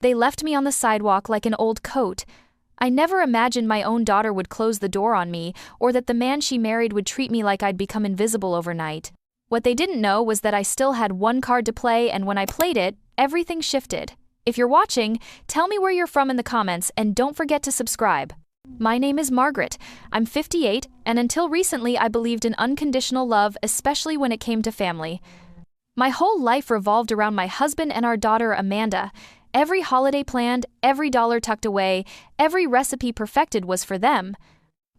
They left me on the sidewalk like an old coat. I never imagined my own daughter would close the door on me, or that the man she married would treat me like I'd become invisible overnight. What they didn't know was that I still had one card to play, and when I played it, everything shifted. If you're watching, tell me where you're from in the comments, and don't forget to subscribe. My name is Margaret. I'm 58, and until recently I believed in unconditional love, especially when it came to family. My whole life revolved around my husband and our daughter Amanda. Every holiday planned, every dollar tucked away, every recipe perfected was for them.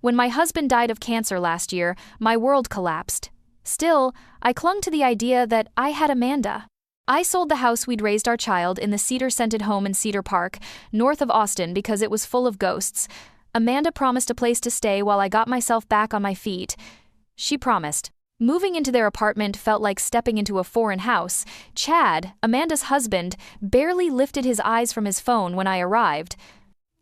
When my husband died of cancer last year, my world collapsed. Still, I clung to the idea that I had Amanda. I sold the house we'd raised our child in the cedar-scented home in Cedar Park, north of Austin, because it was full of ghosts. Amanda promised a place to stay while I got myself back on my feet. She promised. Moving into their apartment felt like stepping into a foreign house. Chad, Amanda's husband, barely lifted his eyes from his phone when I arrived.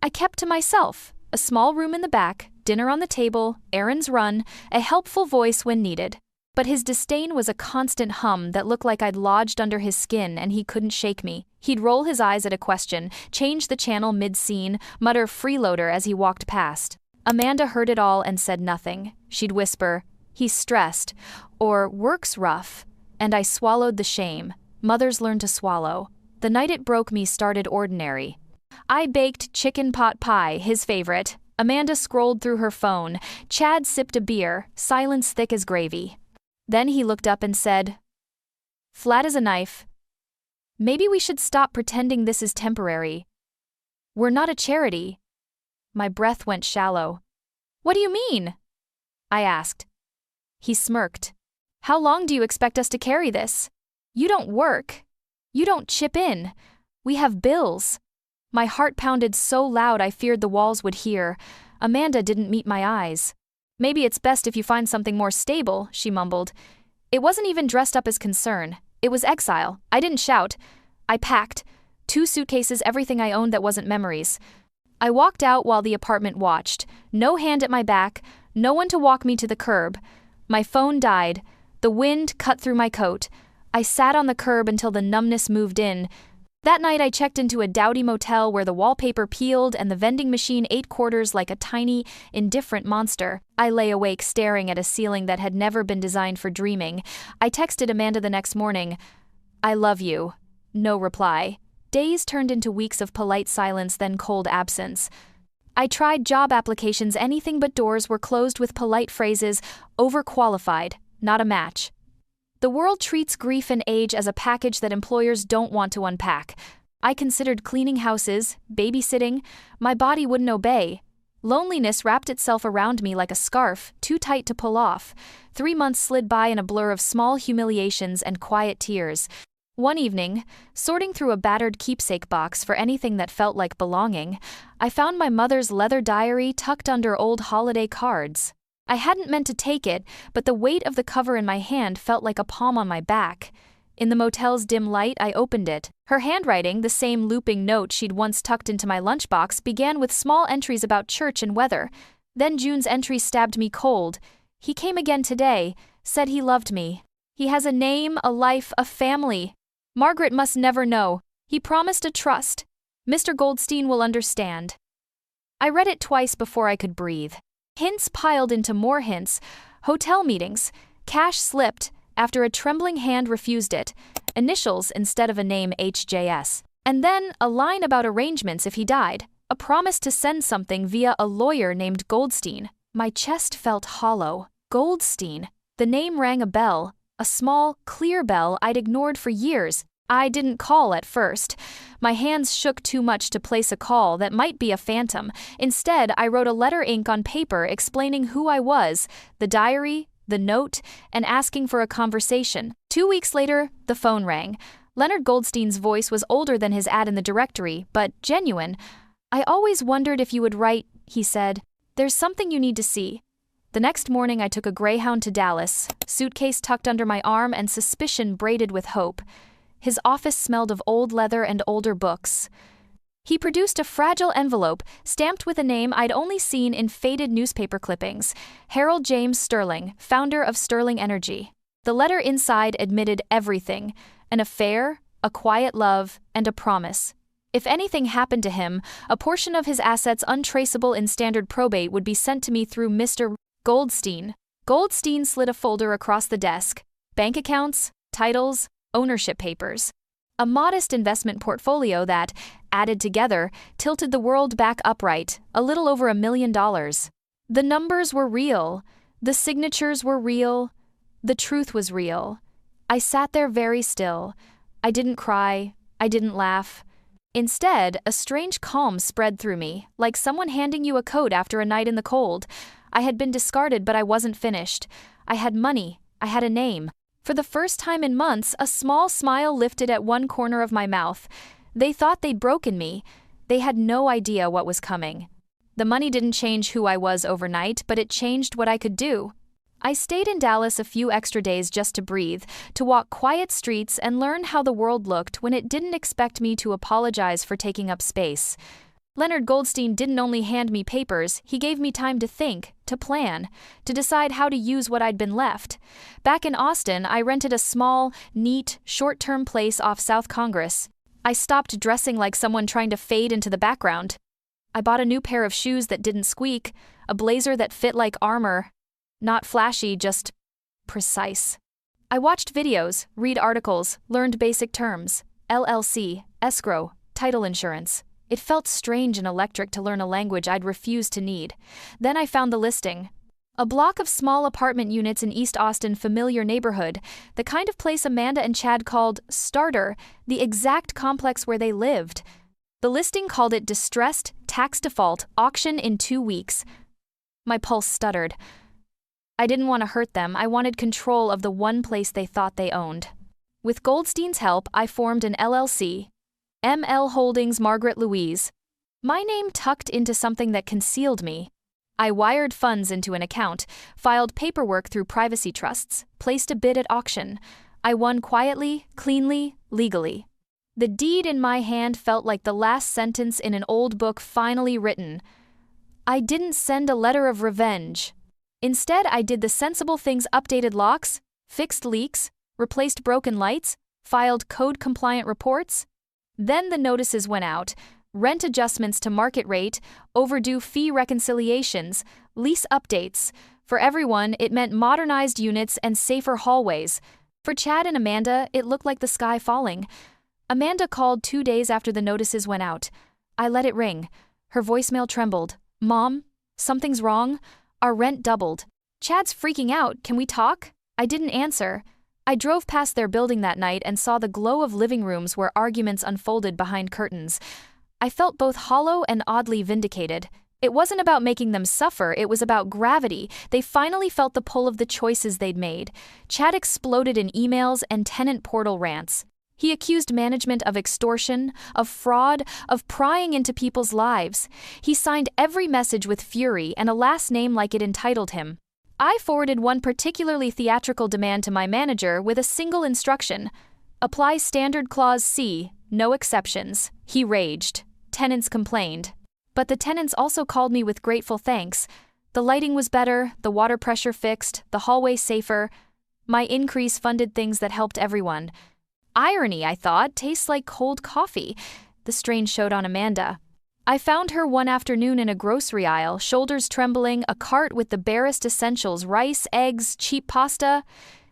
I kept to myself. A small room in the back, dinner on the table, errands run, a helpful voice when needed. But his disdain was a constant hum that looked like I'd lodged under his skin and he couldn't shake me. He'd roll his eyes at a question, change the channel mid-scene, mutter freeloader as he walked past. Amanda heard it all and said nothing. She'd whisper, "He's stressed," or "Work's rough," and I swallowed the shame. Mothers learn to swallow. The night it broke me started ordinary. I baked chicken pot pie, his favorite. Amanda scrolled through her phone. Chad sipped a beer, silence thick as gravy. Then he looked up and said, flat as a knife, "Maybe we should stop pretending this is temporary. We're not a charity." My breath went shallow. "What do you mean?" I asked. He smirked. "How long do you expect us to carry this? You don't work. You don't chip in. We have bills." My heart pounded so loud I feared the walls would hear. Amanda didn't meet my eyes. "Maybe it's best if you find something more stable," she mumbled. It wasn't even dressed up as concern. It was exile. I didn't shout. I packed. 2 suitcases, everything I owned that wasn't memories. I walked out while the apartment watched. No hand at my back, no one to walk me to the curb. My phone died. The wind cut through my coat. I sat on the curb until the numbness moved in. That night I checked into a dowdy motel where the wallpaper peeled and the vending machine ate quarters like a tiny, indifferent monster. I lay awake staring at a ceiling that had never been designed for dreaming. I texted Amanda the next morning, "I love you." No reply. Days turned into weeks of polite silence, then cold absence. I tried job applications, anything but doors were closed with polite phrases, "overqualified," "not a match." The world treats grief and age as a package that employers don't want to unpack. I considered cleaning houses, babysitting. My body wouldn't obey. Loneliness wrapped itself around me like a scarf, too tight to pull off. 3 months slid by in a blur of small humiliations and quiet tears. One evening, sorting through a battered keepsake box for anything that felt like belonging, I found my mother's leather diary tucked under old holiday cards. I hadn't meant to take it, but the weight of the cover in my hand felt like a palm on my back. In the motel's dim light, I opened it. Her handwriting, the same looping note she'd once tucked into my lunchbox, began with small entries about church and weather. Then June's entry stabbed me cold. "He came again today, said he loved me. He has a name, a life, a family. Margaret must never know. He promised a trust. Mr. Goldstein will understand." I read it twice before I could breathe. Hints piled into more hints. Hotel meetings. Cash slipped after a trembling hand refused it. Initials instead of a name, HJS. And then a line about arrangements if he died. A promise to send something via a lawyer named Goldstein. My chest felt hollow. Goldstein. The name rang a bell. A small, clear bell I'd ignored for years. I didn't call at first. My hands shook too much to place a call that might be a phantom. Instead, I wrote a letter ink on paper explaining who I was, the diary, the note, and asking for a conversation. 2 weeks later, the phone rang. Leonard Goldstein's voice was older than his ad in the directory, but genuine. "I always wondered if you would write," he said. "There's something you need to see." The next morning I took a Greyhound to Dallas, suitcase tucked under my arm and suspicion braided with hope. His office smelled of old leather and older books. He produced a fragile envelope, stamped with a name I'd only seen in faded newspaper clippings, Harold James Sterling, founder of Sterling Energy. The letter inside admitted everything, an affair, a quiet love, and a promise. If anything happened to him, a portion of his assets untraceable in standard probate would be sent to me through Mr. Goldstein. Goldstein slid a folder across the desk. Bank accounts, titles, ownership papers. A modest investment portfolio that, added together, tilted the world back upright, a little over $1 million. The numbers were real. The signatures were real. The truth was real. I sat there very still. I didn't cry. I didn't laugh. Instead, a strange calm spread through me, like someone handing you a coat after a night in the cold. I had been discarded, but I wasn't finished. I had money. I had a name. For the first time in months, a small smile lifted at one corner of my mouth. They thought they'd broken me. They had no idea what was coming. The money didn't change who I was overnight, but it changed what I could do. I stayed in Dallas a few extra days just to breathe, to walk quiet streets and learn how the world looked when it didn't expect me to apologize for taking up space. Leonard Goldstein didn't only hand me papers, he gave me time to think, to plan, to decide how to use what I'd been left. Back in Austin, I rented a small, neat, short-term place off South Congress. I stopped dressing like someone trying to fade into the background. I bought a new pair of shoes that didn't squeak, a blazer that fit like armor. Not flashy, just precise. I watched videos, read articles, learned basic terms. LLC, escrow, title insurance. It felt strange and electric to learn a language I'd refused to need. Then I found the listing. A block of small apartment units in East Austin, familiar neighborhood, the kind of place Amanda and Chad called Starter, the exact complex where they lived. The listing called it distressed, tax default, auction in 2 weeks. My pulse stuttered. I didn't want to hurt them, I wanted control of the one place they thought they owned. With Goldstein's help, I formed an LLC. ML Holdings Margaret Louise. My name tucked into something that concealed me. I wired funds into an account, filed paperwork through privacy trusts, placed a bid at auction. I won quietly, cleanly, legally. The deed in my hand felt like the last sentence in an old book finally written. I didn't send a letter of revenge. Instead, I did the sensible things: updated locks, fixed leaks, replaced broken lights, filed code-compliant reports. Then the notices went out: rent adjustments to market rate, overdue fee reconciliations, lease updates. For everyone, it meant modernized units and safer hallways. For Chad and Amanda, it looked like the sky falling. Amanda called 2 days after the notices went out. I let it ring. Her voicemail trembled. "Mom, something's wrong. Our rent doubled." "Chad's freaking out. Can we talk?" I didn't answer. I drove past their building that night and saw the glow of living rooms where arguments unfolded behind curtains. I felt both hollow and oddly vindicated. It wasn't about making them suffer, it was about gravity. They finally felt the pull of the choices they'd made. Chad exploded in emails and tenant portal rants. He accused management of extortion, of fraud, of prying into people's lives. He signed every message with fury and a last name like it entitled him. I forwarded one particularly theatrical demand to my manager with a single instruction: apply Standard Clause C, no exceptions. He raged. Tenants complained. But the tenants also called me with grateful thanks. The lighting was better, the water pressure fixed, the hallway safer. My increase funded things that helped everyone. Irony, I thought, tastes like cold coffee. The strain showed on Amanda. I found her one afternoon in a grocery aisle, shoulders trembling, a cart with the barest essentials: rice, eggs, cheap pasta.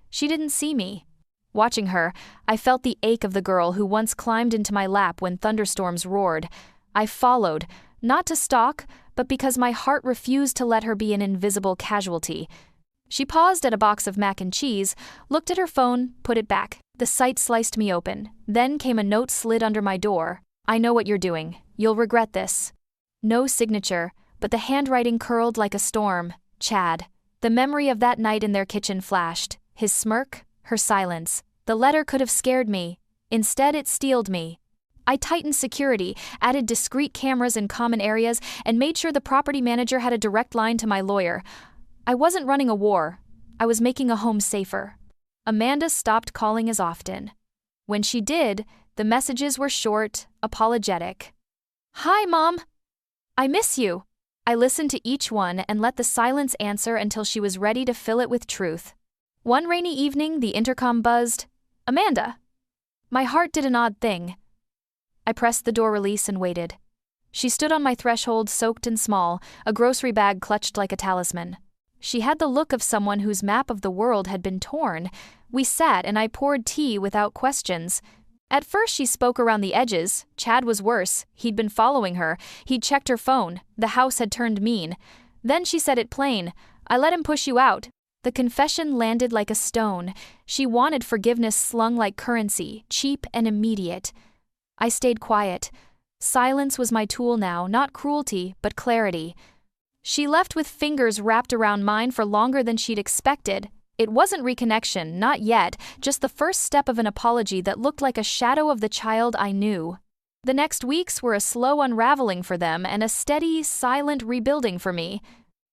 She didn't see me. Watching her, I felt the ache of the girl who once climbed into my lap when thunderstorms roared. I followed, not to stalk, but because my heart refused to let her be an invisible casualty. She paused at a box of mac and cheese, looked at her phone, put it back. The sight sliced me open. Then came a note slid under my door. "I know what you're doing. You'll regret this." No signature, but the handwriting curled like a storm. Chad. The memory of that night in their kitchen flashed. His smirk, her silence. The letter could have scared me. Instead, it steeled me. I tightened security, added discreet cameras in common areas, and made sure the property manager had a direct line to my lawyer. I wasn't running a war. I was making a home safer. Amanda stopped calling as often. When she did, the messages were short, apologetic. "Hi, Mom. I miss you." I listened to each one and let the silence answer until she was ready to fill it with truth. One rainy evening, the intercom buzzed. "Amanda." My heart did an odd thing. I pressed the door release and waited. She stood on my threshold, soaked and small, a grocery bag clutched like a talisman. She had the look of someone whose map of the world had been torn. We sat and I poured tea without questions. At first she spoke around the edges. Chad was worse. He'd been following her. He'd checked her phone. The house had turned mean. Then she said it plain. I let him push you out. The confession landed like a stone. She wanted forgiveness slung like currency, cheap and immediate. I stayed quiet. Silence was my tool now, not cruelty, but clarity. She left with fingers wrapped around mine for longer than she'd expected. It wasn't reconnection, not yet, just the first step of an apology that looked like a shadow of the child I knew. The next weeks were a slow unraveling for them and a steady, silent rebuilding for me.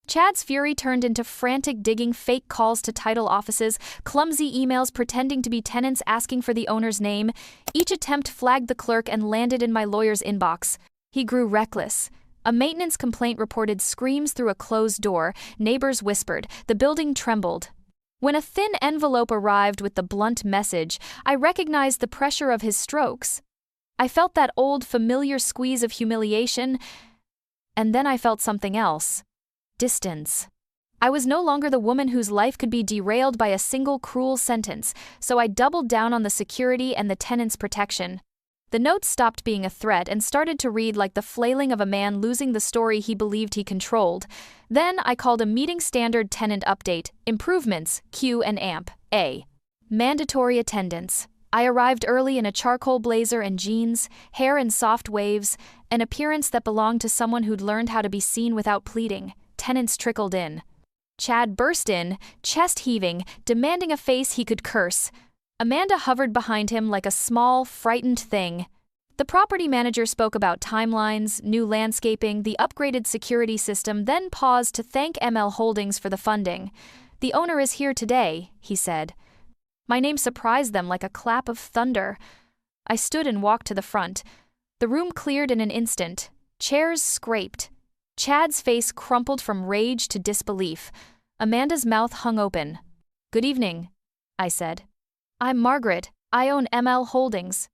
Chad's fury turned into frantic digging, fake calls to title offices, clumsy emails pretending to be tenants asking for the owner's name. Each attempt flagged the clerk and landed in my lawyer's inbox. He grew reckless. A maintenance complaint reported screams through a closed door. Neighbors whispered. The building trembled. When a thin envelope arrived with the blunt message, I recognized the pressure of his strokes. I felt that old familiar squeeze of humiliation, and then I felt something else. Distance. I was no longer the woman whose life could be derailed by a single cruel sentence, so I doubled down on the security and the tenant's protection. The notes stopped being a threat and started to read like the flailing of a man losing the story he believed he controlled. Then I called a meeting standard tenant update, improvements, Q and AMP, A. Mandatory attendance. I arrived early in a charcoal blazer and jeans, hair in soft waves, an appearance that belonged to someone who'd learned how to be seen without pleading. Tenants trickled in. Chad burst in, chest heaving, demanding a face he could curse. Amanda hovered behind him like a small, frightened thing. The property manager spoke about timelines, new landscaping, the upgraded security system, then paused to thank ML Holdings for the funding. The owner is here today, he said. My name surprised them like a clap of thunder. I stood and walked to the front. The room cleared in an instant. Chairs scraped. Chad's face crumpled from rage to disbelief. Amanda's mouth hung open. Good evening, I said. I'm Margaret. I own ML Holdings.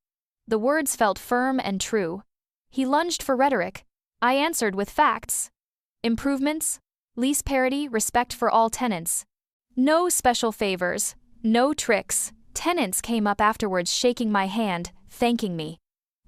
The words felt firm and true. He lunged for rhetoric. I answered with facts. Improvements, lease parity, respect for all tenants. No special favors, no tricks. Tenants came up afterwards shaking my hand, thanking me.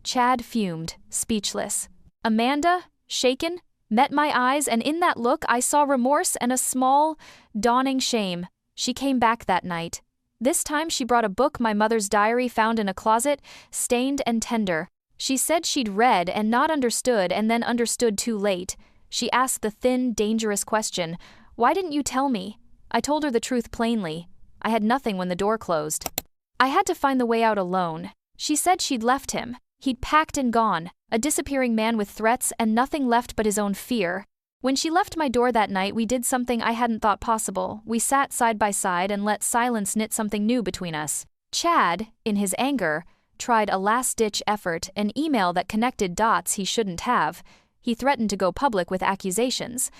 Chad fumed, speechless. Amanda, shaken, met my eyes, and in that look I saw remorse and a small, dawning shame. She came back that night. This time she brought a book, my mother's diary found in a closet, stained and tender. She said she'd read and not understood and then understood too late. She asked the thin, dangerous question, "Why didn't you tell me?" I told her the truth plainly. I had nothing when the door closed. I had to find the way out alone. She said she'd left him. He'd packed and gone, a disappearing man with threats and nothing left but his own fear. When she left my door that night, we did something I hadn't thought possible. We sat side by side and let silence knit something new between us. Chad, in his anger, tried a last-ditch effort, an email that connected dots he shouldn't have. He threatened to go public with accusations.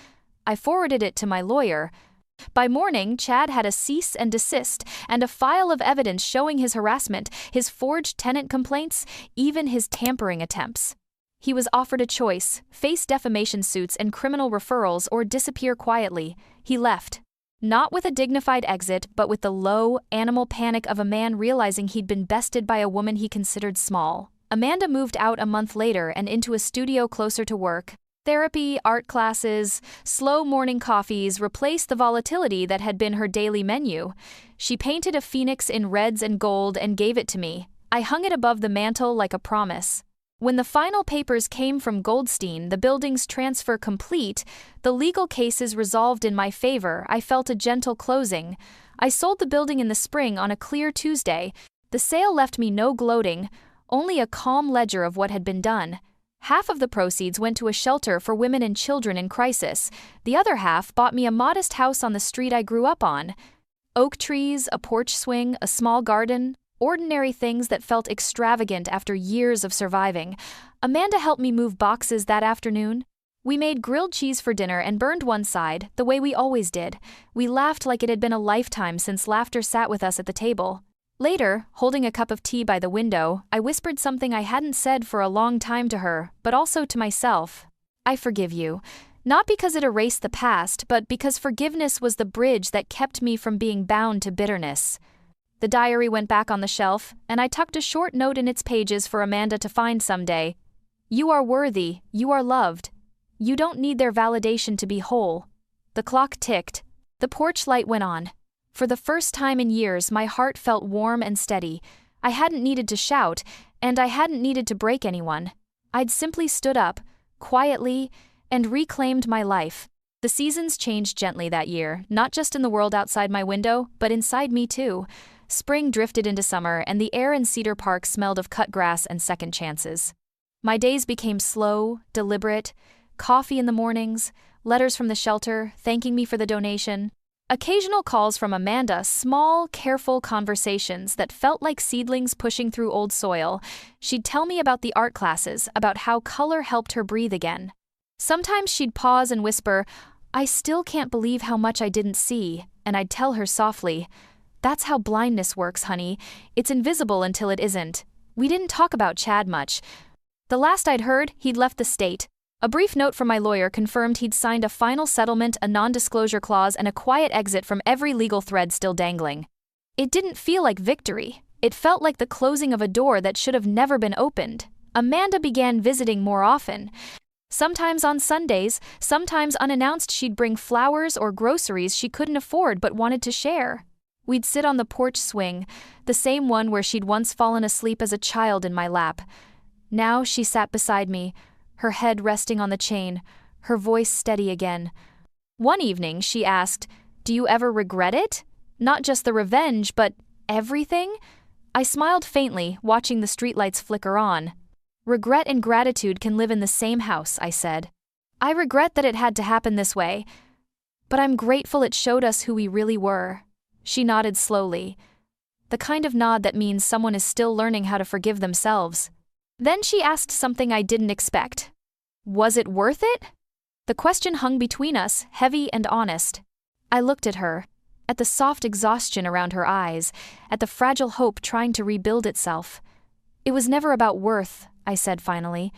I forwarded it to my lawyer. By morning, Chad had a cease and desist and a file of evidence showing his harassment, his forged tenant complaints, even his tampering attempts. He was offered a choice: face defamation suits and criminal referrals or disappear quietly. He left. Not with a dignified exit, but with the low, animal panic of a man realizing he'd been bested by a woman he considered small. Amanda moved out a month later and into a studio closer to work. Therapy, art classes, slow morning coffees replaced the volatility that had been her daily menu. She painted a phoenix in reds and gold and gave it to me. I hung it above the mantel like a promise. When the final papers came from Goldstein, the building's transfer complete, the legal cases resolved in my favor, I felt a gentle closing. I sold the building in the spring on a clear Tuesday. The sale left me no gloating, only a calm ledger of what had been done. Half of the proceeds went to a shelter for women and children in crisis. The other half bought me a modest house on the street I grew up on. Oak trees, a porch swing, a small garden, ordinary things that felt extravagant after years of surviving. Amanda helped me move boxes that afternoon. We made grilled cheese for dinner and burned one side, the way we always did. We laughed like it had been a lifetime since laughter sat with us at the table. Later, holding a cup of tea by the window, I whispered something I hadn't said for a long time to her, but also to myself. I forgive you. Not because it erased the past, but because forgiveness was the bridge that kept me from being bound to bitterness. The diary went back on the shelf, and I tucked a short note in its pages for Amanda to find someday. You are worthy, you are loved. You don't need their validation to be whole. The clock ticked. The porch light went on. For the first time in years, my heart felt warm and steady. I hadn't needed to shout, and I hadn't needed to break anyone. I'd simply stood up, quietly, and reclaimed my life. The seasons changed gently that year, not just in the world outside my window, but inside me too. Spring drifted into summer, and the air in Cedar Park smelled of cut grass and second chances. My days became slow, deliberate, coffee in the mornings, letters from the shelter, thanking me for the donation. Occasional calls from Amanda, small, careful conversations that felt like seedlings pushing through old soil. She'd tell me about the art classes, about how color helped her breathe again. Sometimes she'd pause and whisper, "I still can't believe how much I didn't see," and I'd tell her softly, "That's how blindness works, honey. It's invisible until it isn't." We didn't talk about Chad much. The last I'd heard, he'd left the state. A brief note from my lawyer confirmed he'd signed a final settlement, a non-disclosure clause, and a quiet exit from every legal thread still dangling. It didn't feel like victory. It felt like the closing of a door that should have never been opened. Amanda began visiting more often. Sometimes on Sundays, sometimes unannounced, she'd bring flowers or groceries she couldn't afford but wanted to share. We'd sit on the porch swing, the same one where she'd once fallen asleep as a child in my lap. Now she sat beside me, her head resting on the chain, her voice steady again. One evening she asked, "Do you ever regret it? Not just the revenge, but everything?" I smiled faintly, watching the streetlights flicker on. "Regret and gratitude can live in the same house," I said. "I regret that it had to happen this way, but I'm grateful it showed us who we really were." She nodded slowly, the kind of nod that means someone is still learning how to forgive themselves. Then she asked something I didn't expect. Was it worth it? The question hung between us, heavy and honest. I looked at her, at the soft exhaustion around her eyes, at the fragile hope trying to rebuild itself. "It was never about worth," I said finally.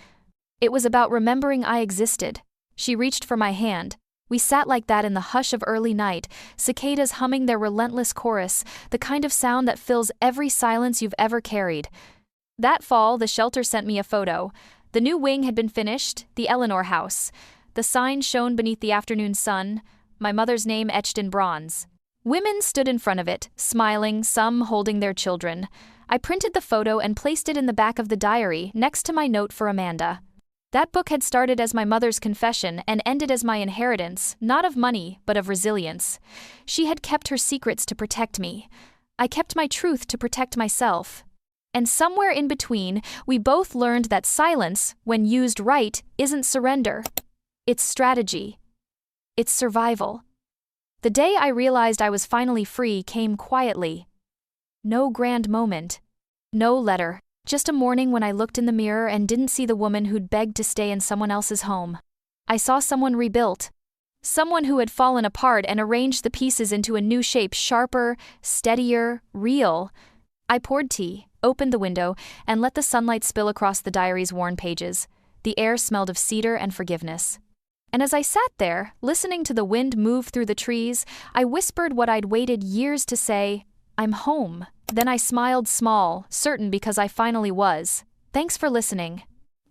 "It was about remembering I existed." She reached for my hand. We sat like that in the hush of early night, cicadas humming their relentless chorus, the kind of sound that fills every silence you've ever carried. That fall, the shelter sent me a photo. The new wing had been finished, the Eleanor house. The sign shone beneath the afternoon sun, my mother's name etched in bronze. Women stood in front of it, smiling, some holding their children. I printed the photo and placed it in the back of the diary, next to my note for Amanda. That book had started as my mother's confession and ended as my inheritance, not of money, but of resilience. She had kept her secrets to protect me. I kept my truth to protect myself. And somewhere in between, we both learned that silence, when used right, isn't surrender. It's strategy. It's survival. The day I realized I was finally free came quietly. No grand moment. No letter. Just a morning when I looked in the mirror and didn't see the woman who'd begged to stay in someone else's home. I saw someone rebuilt. Someone who had fallen apart and arranged the pieces into a new shape, sharper, steadier, real. I poured tea, opened the window, and let the sunlight spill across the diary's worn pages. The air smelled of cedar and forgiveness. And as I sat there, listening to the wind move through the trees, I whispered what I'd waited years to say, "I'm home." Then I smiled small, certain because I finally was. Thanks for listening.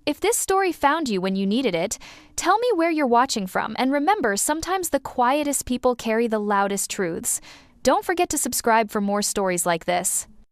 If this story found you when you needed it, tell me where you're watching from, and remember, sometimes the quietest people carry the loudest truths. Don't forget to subscribe for more stories like this.